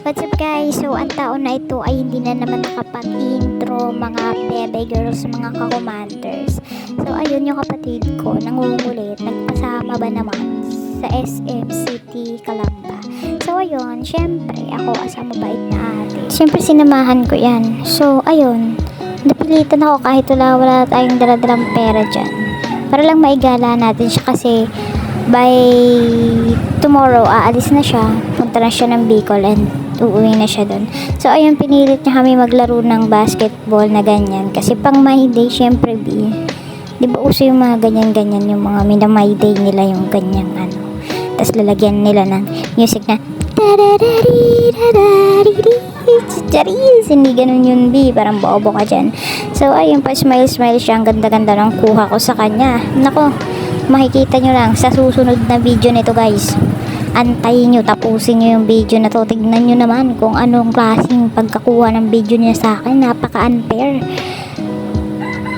What's up guys? So ang taon na ito ay hindi na naman nakapag-intro mga bebe girls, mga kakomanders. So ayun yung kapatid ko, nangungulit, nagpasama ba naman sa SM City, Calamba. So ayun, syempre ako as a mabait na ate. Syempre sinamahan ko yan. So ayun, napilitan ako kahit wala tayong daladalang pera dyan. Para lang maigala natin siya kasi by tomorrow aalis na siya, punta na siya ng Bicol and uuwi na siya doon. So ayun, pinilit niya kami maglaro ng basketball na ganyan kasi pang my day syempre di ba uso yung mga ganyan yung mga my day nila yung ganyan tapos lalagyan nila ng music na charis, hindi ganun yun parang bobo ka dyan. So ayun, pa smile siya, ang ganda ng kuha ko sa kanya. Nako, makikita nyo lang sa susunod na video nito guys. Antayin nyo, tapusin nyo yung video na to. Tignan nyo naman kung anong klaseng pagkakuha ng video niya sa akin. Napaka-unfair.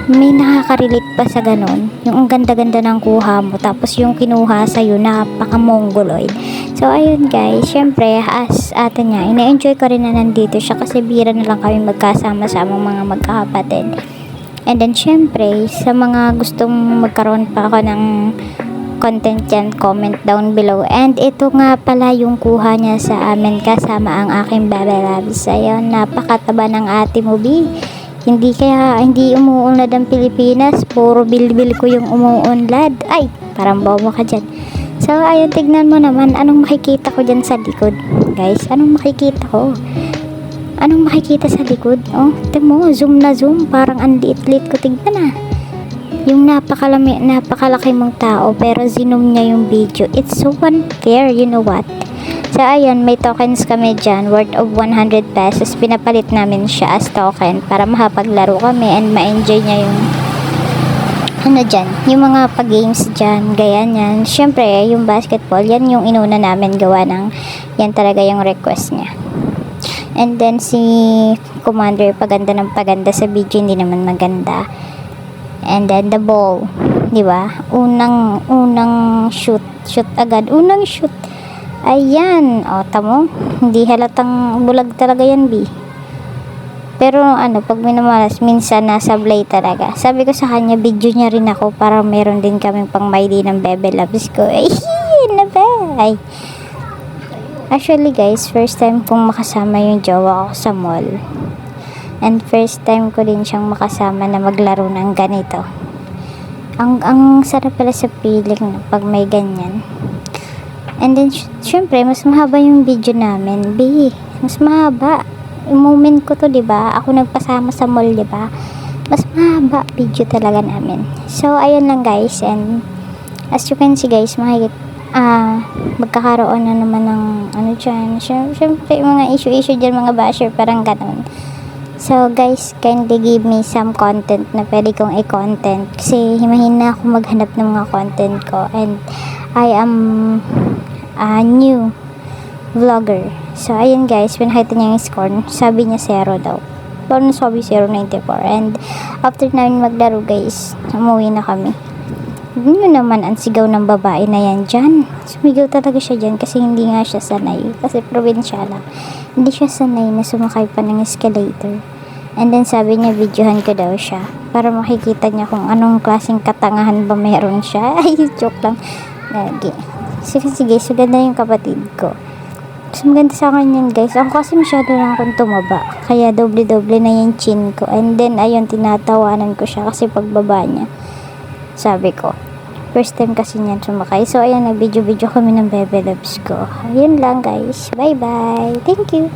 May nakaka-relate pa sa ganon. Yung ang ganda-ganda ng kuha mo, tapos yung kinuha sa'yo, napaka-mongoloid. So, ayun guys, syempre, as ate niya, ina-enjoy ko rin na nandito siya kasi bira na lang kami magkasama-sama mga magkakapatid. And then, syempre, sa mga gustong magkaroon pa ako ng content yan, comment down below. And ito nga pala yung kuha niya sa amin kasama ang aking baby loves. Ayun, napakataba ng ate mo, B. Hindi umuunlad ang Pilipinas, puro bilbil ko yung umuunlad. Ay, parang bobo ka dyan. So, ayun, tignan mo naman, anong makikita ko dyan sa likod. Guys, anong makikita ko? Anong makikita sa likod? Oh, tignan mo, zoom na zoom, parang ang liit-liit ko, tignan na. Yung napakalaki mong tao pero zinom niya yung video. It's so unfair, you know what? So ayun, may tokens kami dyan worth of 100 pesos. Pinapalit namin siya as token para mahapaglaro kami and ma-enjoy niya yung dyan, yung mga pag-games dyan, gaya yan. Syempre, yung basketball, yan yung inuna namin gawa ng, yan talaga yung request niya. And then si Commander, paganda ng paganda sa video, hindi naman maganda. And then the ball, di ba? Unang shoot agad. Unang shoot. Ayan, o tamo, hindi halatang bulag talaga yan, B. Pero pag minamalas, minsan nasablay talaga. Sabi ko sa kanya, video niya rin ako para meron din kaming pang my day ng bebe loves ko. Ay, nabay. Actually guys, first time kong makasama yung jowa ko sa mall. And first time ko din siyang makasama na maglaro ng ganito. Ang sarap pala sa feeling pag may ganyan. And then, syempre, mas mahaba yung video namin. B, mas mahaba. Yung moment ko to, diba? Ako nagpasama sa mall, diba? Mas mahaba video talaga namin. So, ayun lang guys. And, as you can see guys, magkakaroon na naman ng dyan. Syempre, mga issue dyan, mga basher, parang ganun. So guys, kindly give me some content na pwede kong i-content kasi himahin na ako maghanap ng mga content ko and I am a new vlogger. So ayun guys, pinakita niya yung score, sabi niya 0 daw. Pero sabi 0.94 and after namin maglaro guys, umuwi na kami. Yun naman ang sigaw ng babae na yan dyan. Sumigaw talaga siya dyan kasi hindi nga siya sanay. Kasi probinsya lang. Hindi siya sanay na sumakay pa ng escalator. And then sabi niya, videohan ko daw siya. Para makikita niya kung anong klaseng katangahan ba meron siya. Ay, joke lang. Sige, so ganda yung kapatid ko. So maganda sa akin yan guys. Ako kasi masyado lang akong tumaba. Kaya doble-doble na yung chin ko. And then ayun, tinatawanan ko siya kasi pagbaba niya. Sabi ko, first time kasi niyan sumakay. So ayan, nag-video kami ng bebe loves ko. Ayun lang guys. Bye bye. Thank you.